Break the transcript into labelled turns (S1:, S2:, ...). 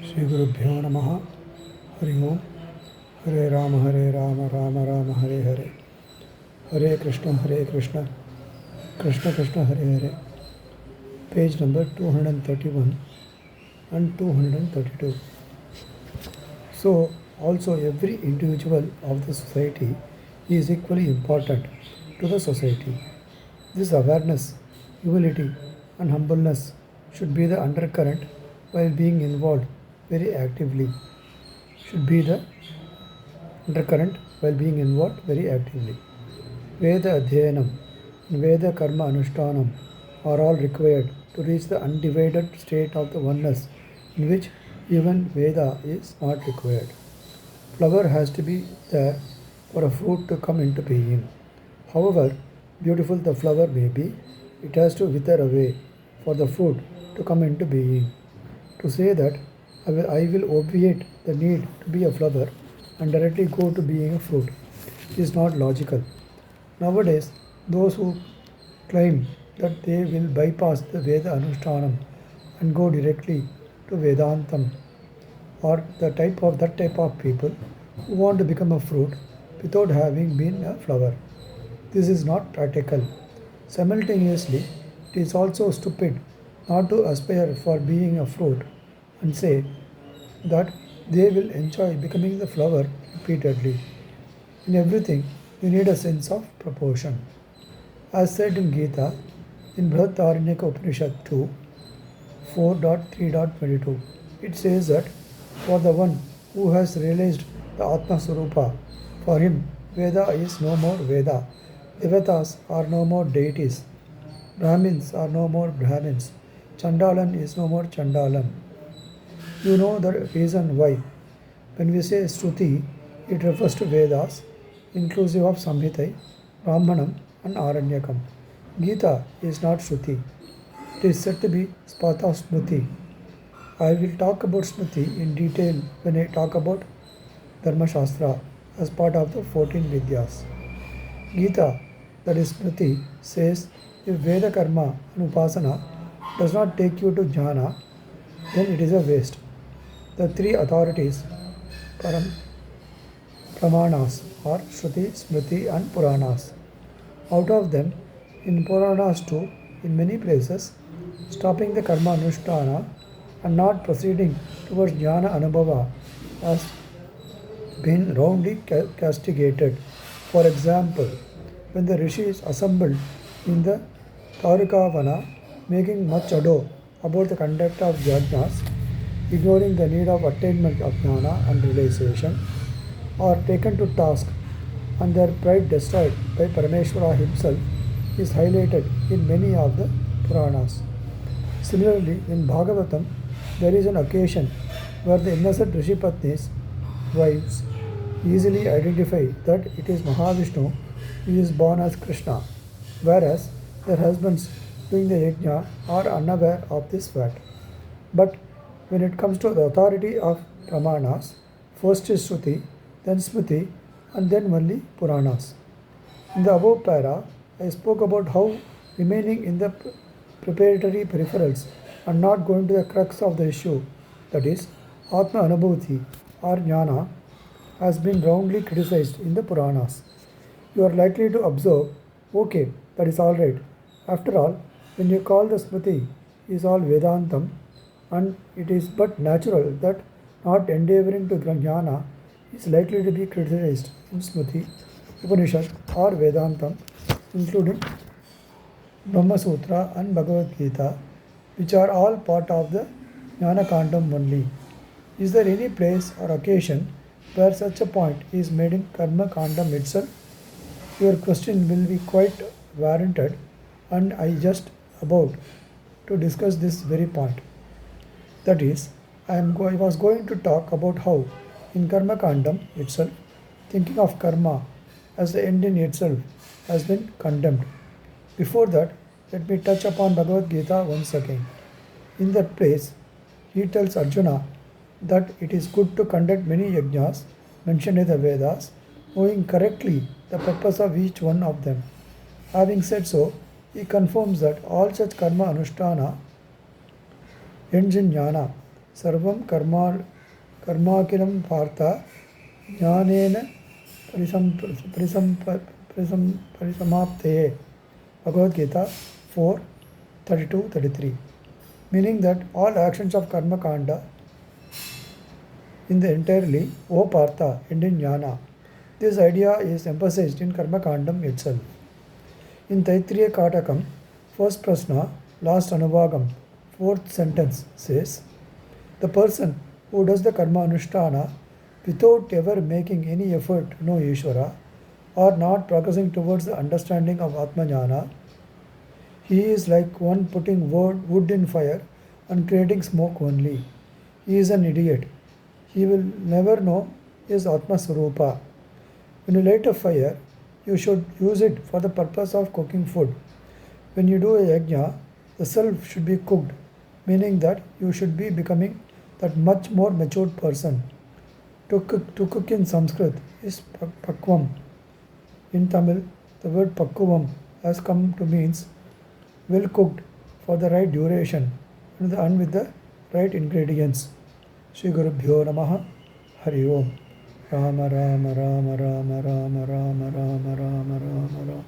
S1: Shri Gurubhyo Namaha. Hari Om. Hare Rama, Rama Rama, Hare Hare. Hare Krishna, Krishna Krishna, Hare Hare. Page number 231 and 232. So, also every individual of the society is equally important to the society. This awareness, humility, and humbleness should be the undercurrent while being involved very actively. Should be the undercurrent while being involved very actively. Veda Adhyanam and Veda Karma Anushtanam are all required to reach the undivided state of the oneness in which even Veda is not required. Flower has to be there for a fruit to come into being. However beautiful the flower may be, it has to wither away for the fruit to come into being. To say that I will obviate the need to be a flower and directly go to being a fruit is not logical. Nowadays, those who claim that they will bypass the Veda Anushtanam and go directly to Vedantam are that type of people who want to become a fruit without having been a flower. This is not practical. Simultaneously, it is also stupid not to aspire for being a fruit and say that they will enjoy becoming the flower repeatedly. In everything, you need a sense of proportion. As said in Gita, in Brihadaranyaka Upanishad 2, 4.3.22, it says that for the one who has realized the Atma Swarupa, for him Veda is no more Veda, Devatas are no more deities, Brahmins are no more Brahmins, Chandalan is no more Chandalan. You know the reason why. When we say Shruti, it refers to Vedas, inclusive of Samhitai, Brahmanam, and Aranyakam. Gita is not Shruti. It is said to be Spata Smriti. I will talk about Smriti in detail when I talk about Dharma Shastra as part of the 14 Vidyas. Gita, that is Smriti, says if Veda Karma and Upasana does not take you to Jnana, then it is a waste. The three authorities, Pramanas, are Shruti, Smriti, and Puranas. Out of them, in Puranas too, in many places, stopping the Karma Anushtana and not proceeding towards Jnana Anubhava has been roundly castigated. For example, when the rishis assembled in the Tarukavana, making much ado about the conduct of yajnas, ignoring the need of attainment of jnana and realization, are taken to task and their pride destroyed by Parameshwara himself is highlighted in many of the Puranas. Similarly, in Bhagavatam, there is an occasion where the innocent Rishipatni's wives easily identify that it is Mahavishnu who is born as Krishna, whereas their husbands doing the yajna are unaware of this fact. But when it comes to the authority of Pramanas, first is Shruti, then Smriti, and then only Puranas. In the above para, I spoke about how remaining in the preparatory peripherals and not going to the crux of the issue, that is, Atma Anubhuti or Jnana, has been roundly criticized in the Puranas. You are likely to observe, okay, that is alright. After all, when you call the Smriti is all Vedantam, and it is but natural that not endeavoring to Jnana is likely to be criticized in Smriti, Upanishad or Vedantam, including Brahma Sutra and Bhagavad Gita, which are all part of the Jnana Kandam only. Is there any place or occasion where such a point is made in Karma Kandam itself? Your question will be quite warranted, and I just about to discuss this very point. That is, I was going to talk about how in Karma Kandam itself, thinking of karma as the end in itself has been condemned. Before that, let me touch upon Bhagavad Gita once again. In that place, he tells Arjuna that it is good to conduct many yajnas mentioned in the Vedas, knowing correctly the purpose of each one of them. Having said so, he confirms that all such karma anushtana ends in jnana, Sarvam karmakilam partha jnanena parisamaptaye. Bhagavad Gita 4:32-33. Meaning that all actions of karma kanda in the entirely, O Partha, end in jnana. This idea is emphasized in Karma Kandam itself. In Taittiriya Katakam, first prasna, last anubhagam, fourth sentence says, the person who does the karma anushtana without ever making any effort to know Ishvara or not progressing towards the understanding of Atmajnana, he is like one putting wood in fire and creating smoke only. He is an idiot. He will never know his Atma Swarupa. When you light a fire, you should use it for the purpose of cooking food. When you do a yajna, the self should be cooked, meaning that you should be becoming that much more matured person. To cook in Sanskrit is pakvam. In Tamil, the word pakkuvam has come to means well cooked for the right duration and with the right ingredients. Shri Gurubhyo Namaha. Hari Om. Rama Rama Rama Rama Rama Rama Rama Rama Rama Rama.